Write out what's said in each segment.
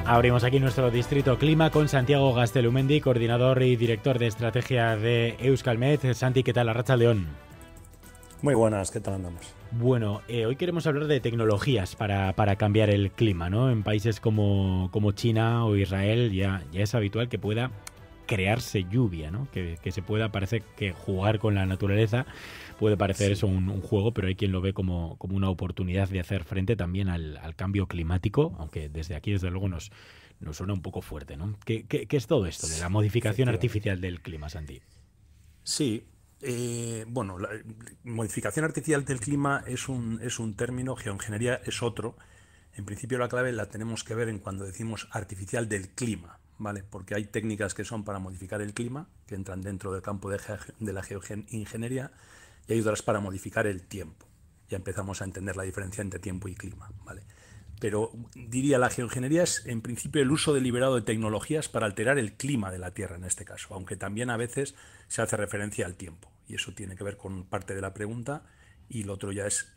Abrimos aquí nuestro Distrito Clima con Santiago Gaztelumendi, coordinador y director de estrategia de Euskalmet. Santi, ¿qué tal? Arratsaldeon. Muy buenas, ¿qué tal andamos? Bueno, hoy queremos hablar de tecnologías para cambiar el clima, ¿no? En países como China o Israel ya es habitual que pueda crearse lluvia, ¿no? Que se pueda, parece que jugar con la naturaleza puede parecer eso un juego, pero hay quien lo ve como una oportunidad de hacer frente también al cambio climático, aunque desde aquí, desde luego, nos suena un poco fuerte, ¿no? ¿Qué es todo esto de la modificación artificial del clima, Santi? Sí, bueno, la modificación artificial del clima es un término, geoingeniería es otro. En principio la clave la tenemos que ver en cuando decimos artificial del clima, ¿vale? Porque hay técnicas que son para modificar el clima, que entran dentro del campo de la geoingeniería, y hay otras para modificar el tiempo. Ya empezamos a entender la diferencia entre tiempo y clima, ¿vale? Pero diría, la geoingeniería es en principio el uso deliberado de tecnologías para alterar el clima de la Tierra en este caso, aunque también a veces se hace referencia al tiempo. Y eso tiene que ver con parte de la pregunta, y lo otro ya es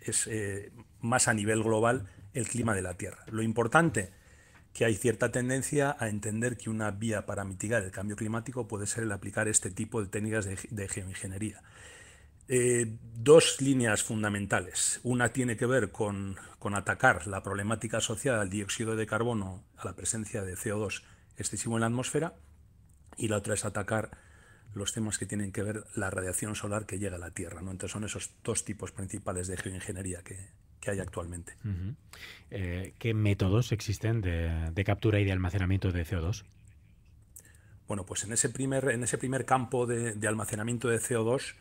más a nivel global el clima de la Tierra. Lo importante, que hay cierta tendencia a entender que una vía para mitigar el cambio climático puede ser el aplicar este tipo de técnicas de geoingeniería. Dos líneas fundamentales. Una tiene que ver con atacar la problemática asociada al dióxido de carbono, a la presencia de CO2 excesivo en la atmósfera, y la otra es atacar los temas que tienen que ver la radiación solar que llega a la Tierra, ¿no? Entonces son esos dos tipos principales de geoingeniería que hay actualmente. ¿Qué métodos existen de captura y de almacenamiento de CO2? Bueno, pues en ese primer campo de almacenamiento de CO2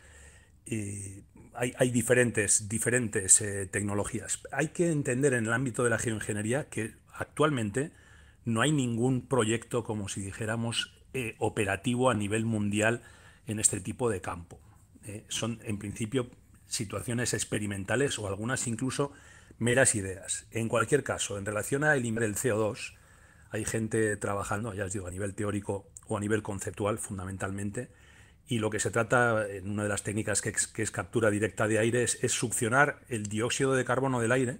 hay diferentes tecnologías. Hay que entender en el ámbito de la geoingeniería que actualmente no hay ningún proyecto, como si dijéramos, operativo a nivel mundial en este tipo de campo. Son, en principio, situaciones experimentales o algunas incluso meras ideas. En cualquier caso, en relación a eliminar el CO2, hay gente trabajando, ya os digo, a nivel teórico o a nivel conceptual, fundamentalmente, y lo que se trata, en una de las técnicas que es captura directa de aire, es succionar el dióxido de carbono del aire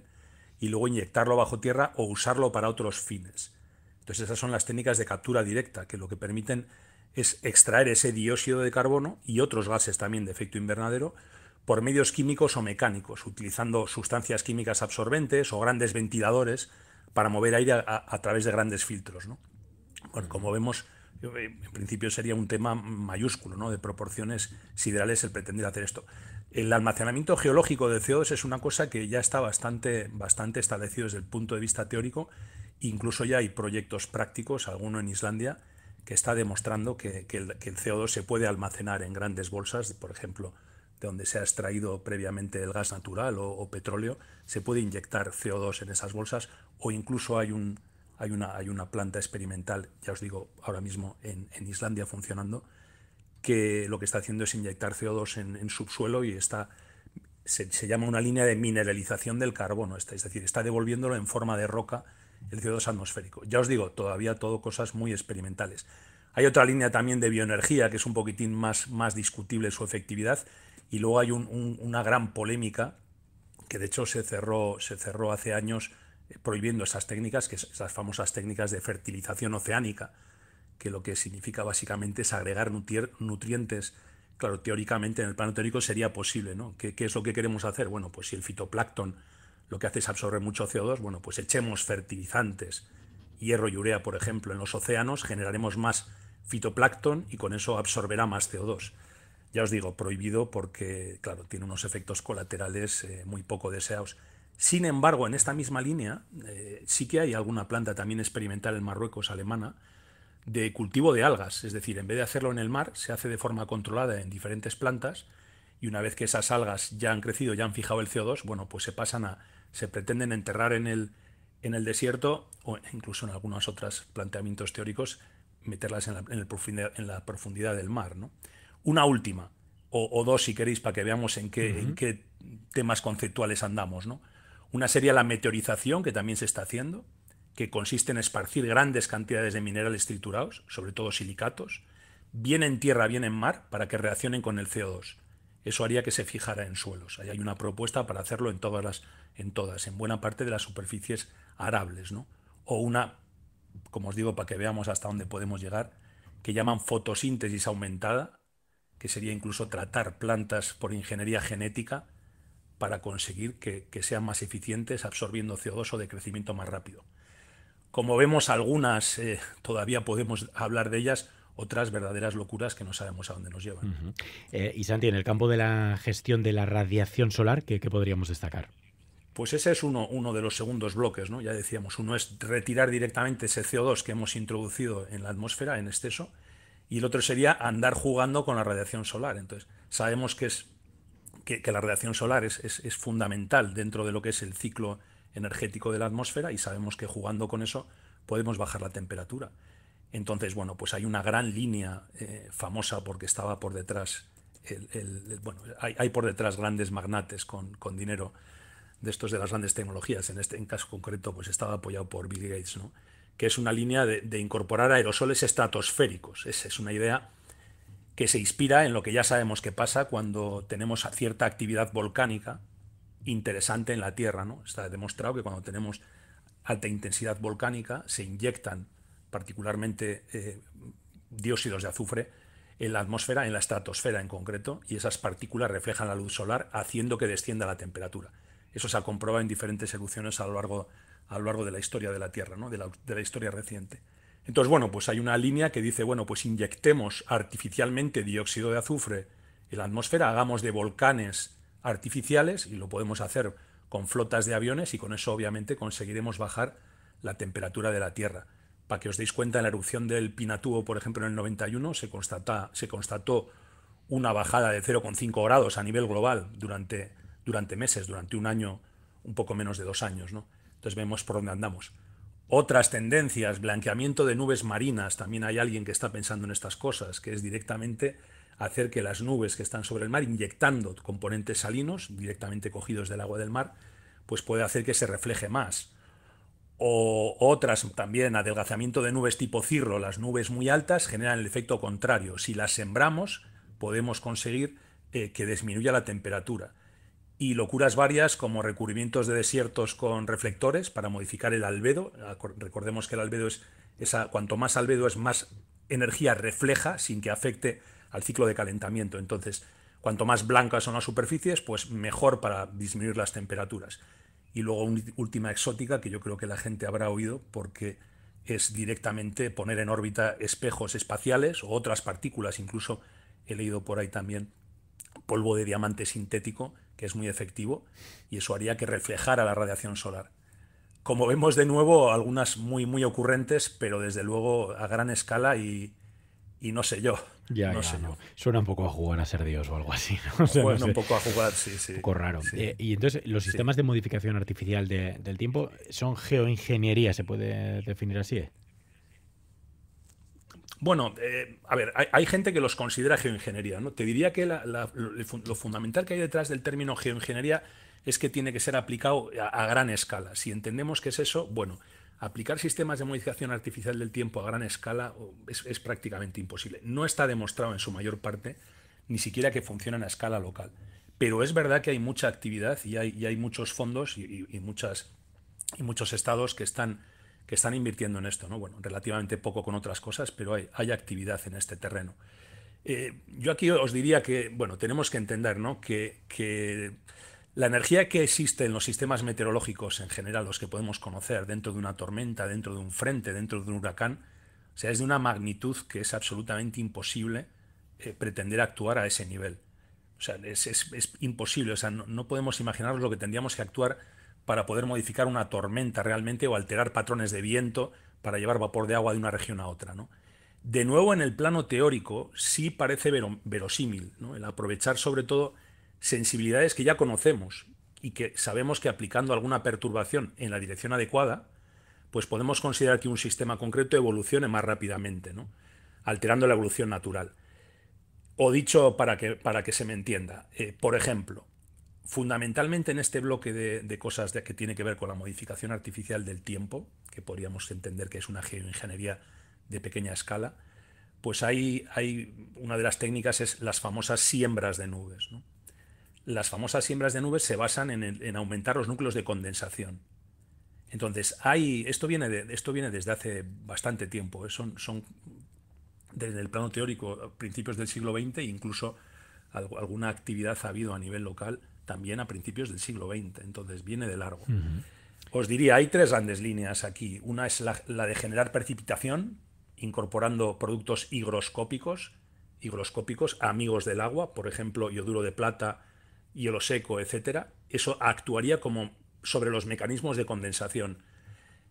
y luego inyectarlo bajo tierra o usarlo para otros fines. Entonces esas son las técnicas de captura directa, que lo que permiten es extraer ese dióxido de carbono y otros gases también de efecto invernadero por medios químicos o mecánicos, utilizando sustancias químicas absorbentes o grandes ventiladores para mover aire a través de grandes filtros, ¿no? Bueno, como vemos, en principio sería un tema mayúsculo, ¿no? De proporciones siderales el pretender hacer esto. El almacenamiento geológico de CO2 es una cosa que ya está bastante establecido desde el punto de vista teórico. Incluso ya hay proyectos prácticos, alguno en Islandia, que está demostrando que el CO2 se puede almacenar en grandes bolsas, por ejemplo, de donde se ha extraído previamente el gas natural o petróleo, se puede inyectar CO2 en esas bolsas, o incluso hay una planta experimental, ya os digo, ahora mismo en Islandia funcionando, que lo que está haciendo es inyectar CO2 en subsuelo, y se llama una línea de mineralización del carbono, es decir, está devolviéndolo en forma de roca el CO2 atmosférico. Ya os digo, todavía todo cosas muy experimentales. Hay otra línea también de bioenergía que es un poquitín más discutible su efectividad, y luego hay una gran polémica que de hecho se cerró hace años, prohibiendo esas técnicas, que es esas famosas técnicas de fertilización oceánica, que lo que significa básicamente es agregar nutrientes. Claro, teóricamente en el plano teórico sería posible, ¿no? ¿Qué es lo que queremos hacer? Bueno, pues si el fitoplancton lo que hace es absorber mucho CO2, bueno, pues echemos fertilizantes, hierro y urea, por ejemplo, en los océanos, generaremos más fitoplancton y con eso absorberá más CO2. Ya os digo, prohibido porque, claro, tiene unos efectos colaterales muy poco deseados. Sin embargo, en esta misma línea, sí que hay alguna planta también experimental en Marruecos, alemana, de cultivo de algas. Es decir, en vez de hacerlo en el mar, se hace de forma controlada en diferentes plantas, y una vez que esas algas ya han crecido, ya han fijado el CO2, bueno, pues se pretenden enterrar en el desierto, o incluso en algunos otros planteamientos teóricos, meterlas en la profundidad del mar, ¿no? Una última, o dos si queréis, para que veamos en qué temas conceptuales andamos, ¿no? Una sería la meteorización, que también se está haciendo, que consiste en esparcir grandes cantidades de minerales triturados, sobre todo silicatos, bien en tierra, bien en mar, para que reaccionen con el CO2. Eso haría que se fijara en suelos. Ahí hay una propuesta para hacerlo en buena parte de las superficies arables, ¿no? O una como os digo, para que veamos hasta dónde podemos llegar, que llaman fotosíntesis aumentada, que sería incluso tratar plantas por ingeniería genética para conseguir que sean más eficientes absorbiendo CO2 o de crecimiento más rápido. Como vemos, algunas todavía podemos hablar de ellas, otras verdaderas locuras que no sabemos a dónde nos llevan. Y Santi, en el campo de la gestión de la radiación solar, ¿qué podríamos destacar? Pues ese es uno de los segundos bloques, ¿no? Ya decíamos, uno es retirar directamente ese CO2 que hemos introducido en la atmósfera en exceso, y el otro sería andar jugando con la radiación solar. Entonces, sabemos que la radiación solar es fundamental dentro de lo que es el ciclo energético de la atmósfera, y sabemos que jugando con eso podemos bajar la temperatura. Entonces, bueno, pues hay una gran línea famosa porque estaba por detrás, bueno, hay por detrás grandes magnates con dinero de estos de las grandes tecnologías. En caso concreto, pues estaba apoyado por Bill Gates, ¿no? Que es una línea de incorporar aerosoles estratosféricos. Es una idea que se inspira en lo que ya sabemos que pasa cuando tenemos cierta actividad volcánica interesante en la Tierra, ¿no? Está demostrado que cuando tenemos alta intensidad volcánica se inyectan particularmente dióxidos de azufre en la atmósfera, en la estratosfera en concreto, y esas partículas reflejan la luz solar haciendo que descienda la temperatura. Eso se ha comprobado en diferentes erupciones a lo largo de la historia de la Tierra, ¿no? de la historia reciente. Entonces, bueno, pues hay una línea que dice, bueno, pues inyectemos artificialmente dióxido de azufre en la atmósfera, hagamos de volcanes artificiales, y lo podemos hacer con flotas de aviones, y con eso obviamente conseguiremos bajar la temperatura de la Tierra. Para que os deis cuenta, en la erupción del Pinatubo, por ejemplo, en el 91, se constató una bajada de 0,5 grados a nivel global durante meses, durante un año, un poco menos de 2 años, ¿no? Entonces vemos por dónde andamos. Otras tendencias, blanqueamiento de nubes marinas, también hay alguien que está pensando en estas cosas, que es directamente hacer que las nubes que están sobre el mar, inyectando componentes salinos directamente cogidos del agua del mar, pues puede hacer que se refleje más. O otras también, adelgazamiento de nubes tipo cirro. Las nubes muy altas generan el efecto contrario. Si las sembramos, podemos conseguir que disminuya la temperatura. Y locuras varias como recubrimientos de desiertos con reflectores para modificar el albedo. Recordemos que el albedo cuanto más albedo es, más energía refleja sin que afecte al ciclo de calentamiento. Entonces, cuanto más blancas son las superficies, pues mejor para disminuir las temperaturas. Y luego una última exótica que yo creo que la gente habrá oído, porque es directamente poner en órbita espejos espaciales o otras partículas. Incluso he leído por ahí también polvo de diamante sintético, que es muy efectivo, y eso haría que reflejara la radiación solar. Como vemos, de nuevo, algunas muy, muy ocurrentes, pero desde luego a gran escala, y no sé yo. Ya, No ya, sé yo. no. Suena un poco a jugar a ser Dios o algo así, ¿no? O sea, no Bueno, sé. un poco a jugar, sí, Un sí. poco raro. Sí, Y entonces, los sí. sistemas de modificación artificial del tiempo son geoingeniería, ¿se puede definir así? Bueno, a ver, hay gente que los considera geoingeniería, ¿no? Te diría que lo fundamental que hay detrás del término geoingeniería es que tiene que ser aplicado a gran escala. Si entendemos qué es eso, bueno, aplicar sistemas de modificación artificial del tiempo a gran escala es prácticamente imposible. No está demostrado en su mayor parte, ni siquiera que funcionan a escala local. Pero es verdad que hay mucha actividad y hay muchos fondos y muchos estados que están invirtiendo en esto, ¿no? Bueno, relativamente poco con otras cosas, pero hay actividad en este terreno. Yo aquí os diría que, bueno, tenemos que entender, ¿no? que la energía que existe en los sistemas meteorológicos en general, los que podemos conocer, dentro de una tormenta, dentro de un frente, dentro de un huracán, o sea, es de una magnitud que es absolutamente imposible pretender actuar a ese nivel. O sea, es imposible. O sea, no podemos imaginarnos lo que tendríamos que actuar para poder modificar una tormenta realmente, o alterar patrones de viento para llevar vapor de agua de una región a otra, ¿no? De nuevo, en el plano teórico, sí parece verosímil, ¿no? El aprovechar sobre todo sensibilidades que ya conocemos y que sabemos que aplicando alguna perturbación en la dirección adecuada, pues podemos considerar que un sistema concreto evolucione más rápidamente, ¿no? Alterando la evolución natural. O dicho para que se me entienda, por ejemplo, fundamentalmente en este bloque de cosas que tiene que ver con la modificación artificial del tiempo, que podríamos entender que es una geoingeniería de pequeña escala, pues hay una de las técnicas es las famosas siembras de nubes, ¿no? Las famosas siembras de nubes se basan en aumentar los núcleos de condensación. Entonces, esto viene desde hace bastante tiempo. Son desde el plano teórico, a principios del siglo XX, incluso alguna actividad ha habido a nivel local también a principios del siglo XX. Entonces, viene de largo. Os diría, hay tres grandes líneas aquí. Una es la de generar precipitación, incorporando productos higroscópicos, amigos del agua, por ejemplo, yoduro de plata, hielo seco, etcétera. Eso actuaría como sobre los mecanismos de condensación.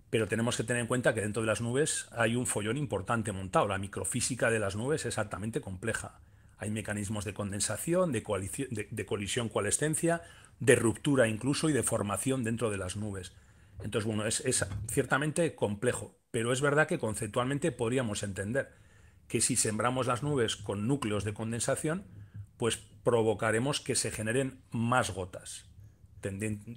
Pero tenemos que tener en cuenta que dentro de las nubes hay un follón importante montado. La microfísica de las nubes es altamente compleja. Hay mecanismos de condensación, de colisión coalescencia, de ruptura incluso y de formación dentro de las nubes. Entonces, bueno, es ciertamente complejo, pero es verdad que conceptualmente podríamos entender que si sembramos las nubes con núcleos de condensación, pues provocaremos que se generen más gotas.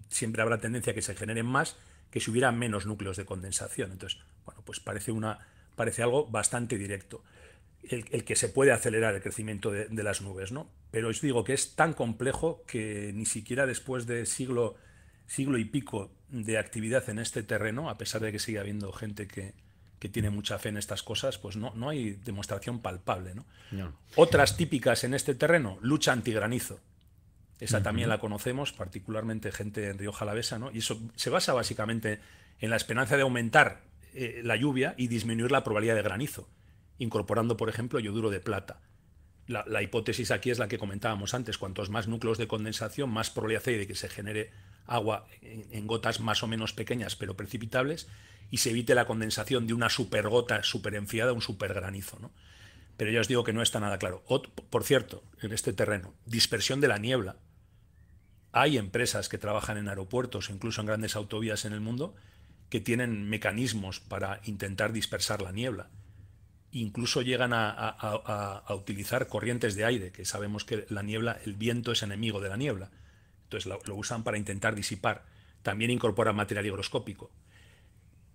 Siempre habrá tendencia a que se generen más que si hubiera menos núcleos de condensación. Entonces, bueno, pues parece algo bastante directo. El que se puede acelerar el crecimiento de las nubes, ¿no? Pero os digo que es tan complejo que ni siquiera después de siglo y pico de actividad en este terreno, a pesar de que sigue habiendo gente que tiene mucha fe en estas cosas, pues no hay demostración palpable, ¿no? No. Otras típicas en este terreno, lucha antigranizo. Esa también la conocemos, particularmente gente en Rioja Alavesa, ¿no? Y eso se basa básicamente en la esperanza de aumentar la lluvia y disminuir la probabilidad de granizo, incorporando, por ejemplo, yoduro de plata. La hipótesis aquí es la que comentábamos antes. Cuantos más núcleos de condensación, más probabilidad hay de que se genere agua en gotas más o menos pequeñas, pero precipitables, y se evite la condensación de una supergota superenfiada, un supergranizo, ¿no? Pero ya os digo que no está nada claro. Por cierto, en este terreno, dispersión de la niebla. Hay empresas que trabajan en aeropuertos, incluso en grandes autovías en el mundo, que tienen mecanismos para intentar dispersar la niebla. Incluso llegan a utilizar corrientes de aire, que sabemos que la niebla, el viento es enemigo de la niebla. Entonces lo usan para intentar disipar. También incorporan material higroscópico.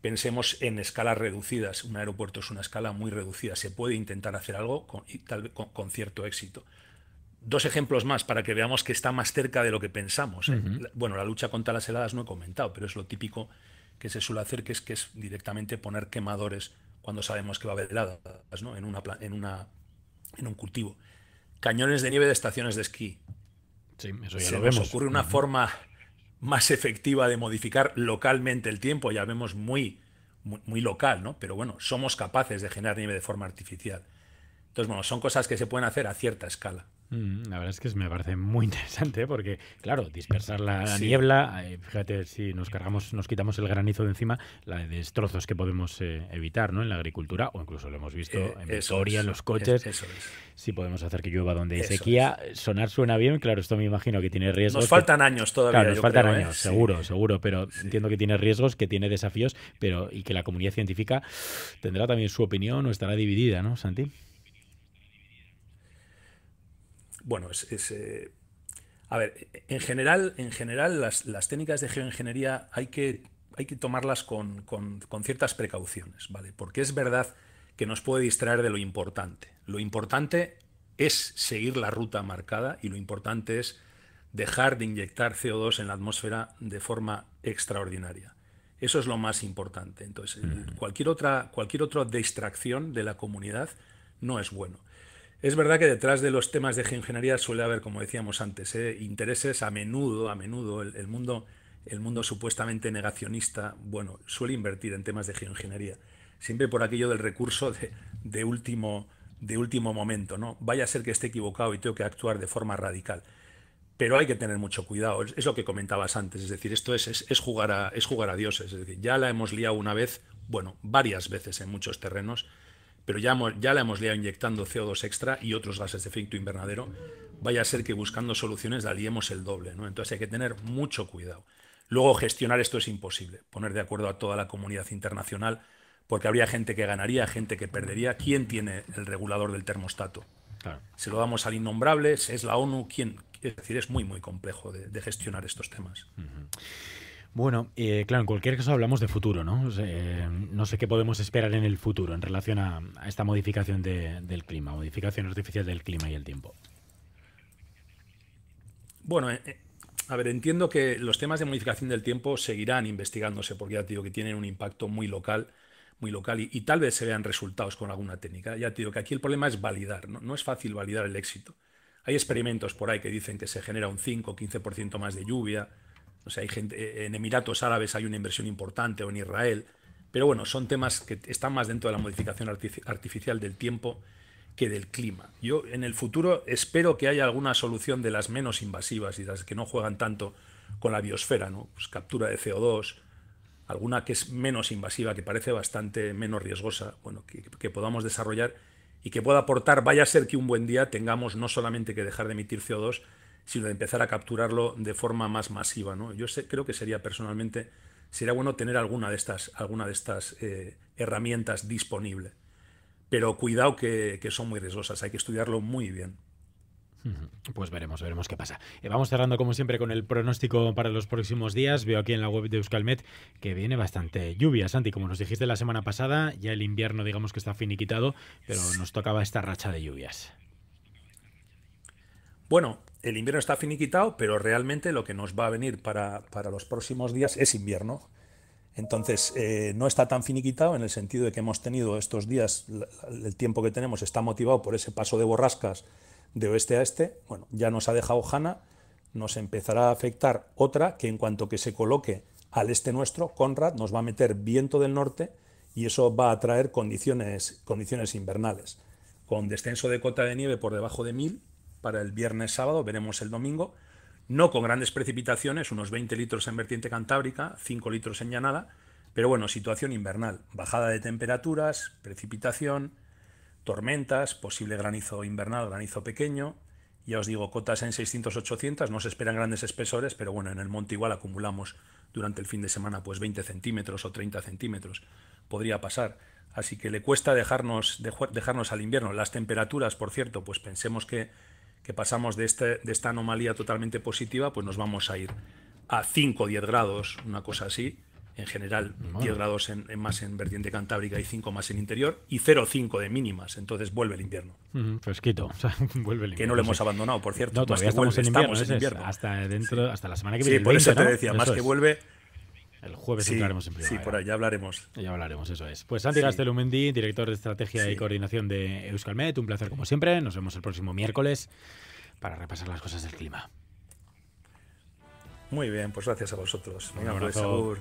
Pensemos en escalas reducidas. Un aeropuerto es una escala muy reducida. Se puede intentar hacer algo con cierto éxito. Dos ejemplos más para que veamos que está más cerca de lo que pensamos, ¿eh? Bueno, la lucha contra las heladas no he comentado, pero es lo típico que se suele hacer, que es directamente poner quemadores cuando sabemos que va a haber heladas, ¿no? en un cultivo. Cañones de nieve de estaciones de esquí. Sí, eso ya Se lo nos vemos. ocurre una forma más efectiva de modificar localmente el tiempo, ya vemos muy local, ¿no? Pero bueno, somos capaces de generar nieve de forma artificial. Entonces, bueno, son cosas que se pueden hacer a cierta escala. La verdad es que me parece muy interesante, ¿eh? Porque, claro, dispersar la Sí, niebla, fíjate, si nos quitamos el granizo de encima, la de destrozos que podemos evitar, ¿no? En la agricultura, o incluso lo hemos visto en eso Vitoria, en es, los coches, eso es, si podemos hacer que llueva donde hay eso sequía. es. Sonar suena bien, claro, esto me imagino que tiene riesgos. Nos faltan años todavía, Claro, nos yo faltan creo, ¿eh? años, Sí, seguro, pero sí. entiendo que tiene riesgos, que tiene desafíos, y que la comunidad científica tendrá también su opinión o estará dividida, ¿no, Santi? Bueno, a ver, en general las técnicas de geoingeniería hay que tomarlas con ciertas precauciones, ¿vale? Porque es verdad que nos puede distraer de lo importante. Lo importante es seguir la ruta marcada y lo importante es dejar de inyectar CO2 en la atmósfera de forma extraordinaria. Eso es lo más importante. Entonces, cualquier otra distracción de la comunidad no es bueno. Es verdad que detrás de los temas de geoingeniería suele haber, como decíamos antes, intereses a menudo el mundo supuestamente negacionista, bueno, suele invertir en temas de geoingeniería, siempre por aquello del recurso de último momento, ¿no? Vaya a ser que esté equivocado y tengo que actuar de forma radical. Pero hay que tener mucho cuidado, es lo que comentabas antes, es decir, esto es jugar a dioses, es decir, ya la hemos liado una vez, bueno, varias veces en muchos terrenos, pero ya la hemos liado inyectando CO2 extra y otros gases de efecto invernadero. Vaya a ser que buscando soluciones la liemos el doble, ¿no? Entonces hay que tener mucho cuidado. Luego gestionar esto es imposible, poner de acuerdo a toda la comunidad internacional, porque habría gente que ganaría, gente que perdería. ¿Quién tiene el regulador del termostato? Claro. Se lo damos al innombrable, es la ONU, ¿quién? Es decir, es muy complejo de gestionar estos temas. Bueno, claro, en cualquier caso hablamos de futuro, ¿no? O sea, no sé qué podemos esperar en el futuro en relación a esta modificación del clima, modificación artificial del clima y el tiempo. Bueno, A ver, entiendo que los temas de modificación del tiempo seguirán investigándose, porque ya te digo que tienen un impacto muy local y tal vez se vean resultados con alguna técnica. Ya te digo que aquí el problema es validar, ¿no? No es fácil validar el éxito. Hay experimentos por ahí que dicen que se genera un 5 o 15% más de lluvia. O sea, hay gente, en Emiratos Árabes hay una inversión importante o en Israel. Pero bueno, son temas que están más dentro de la modificación artificial del tiempo que del clima. Yo en el futuro espero que haya alguna solución de las menos invasivas y de las que no juegan tanto con la biosfera, ¿no? Pues captura de CO2, alguna que es menos invasiva, que parece bastante menos riesgosa, bueno, que podamos desarrollar y que pueda aportar, vaya a ser que un buen día tengamos no solamente que dejar de emitir CO2, sino de empezar a capturarlo de forma más masiva, ¿no? Creo que sería bueno tener alguna de estas herramientas disponible. Pero cuidado que son muy riesgosas, hay que estudiarlo muy bien. Pues veremos qué pasa. Vamos cerrando como siempre con el pronóstico para los próximos días. Veo aquí en la web de Euskalmet que viene bastante lluvia, Santi. Como nos dijiste la semana pasada, ya el invierno digamos que está finiquitado, pero nos tocaba esta racha de lluvias. Bueno, el invierno está finiquitado, pero realmente lo que nos va a venir para los próximos días es invierno. Entonces, no está tan finiquitado en el sentido de que hemos tenido estos días, el tiempo que tenemos está motivado por ese paso de borrascas de oeste a este. Bueno, ya nos ha dejado Hanna, nos empezará a afectar otra que en cuanto que se coloque al este nuestro, Conrad, nos va a meter viento del norte y eso va a traer condiciones invernales, con descenso de cota de nieve por debajo de 1000 para el viernes sábado, veremos el domingo, no con grandes precipitaciones, unos 20 litros en vertiente cantábrica, 5 litros en llanada, pero bueno, situación invernal, bajada de temperaturas, precipitación, tormentas, posible granizo invernal, granizo pequeño. Ya os digo, cotas en 600-800, no se esperan grandes espesores, pero bueno, en el monte igual acumulamos durante el fin de semana pues 20 centímetros o 30 centímetros, podría pasar. Así que le cuesta dejarnos al invierno. Las temperaturas, por cierto, pues pensemos que pasamos de esta anomalía totalmente positiva, pues nos vamos a ir a 5 o 10 grados, una cosa así. En general, bueno, 10 grados más en vertiente cantábrica y 5 más en interior, y 0,5 de mínimas. Entonces vuelve el invierno. Fresquito, o sea, vuelve el invierno. Que no lo hemos abandonado, por cierto. No, todavía estamos en invierno. Hasta la semana que viene. Sí, por eso te decía, más que vuelve. El jueves entraremos en primavera. Sí, por ahí ya hablaremos. Ya hablaremos, eso es. Pues Santi Gaztelumendi, director de Estrategia y Coordinación de Euskalmet, un placer como siempre. Nos vemos el próximo miércoles para repasar las cosas del clima. Muy bien, pues gracias a vosotros. Venga, pues, agur.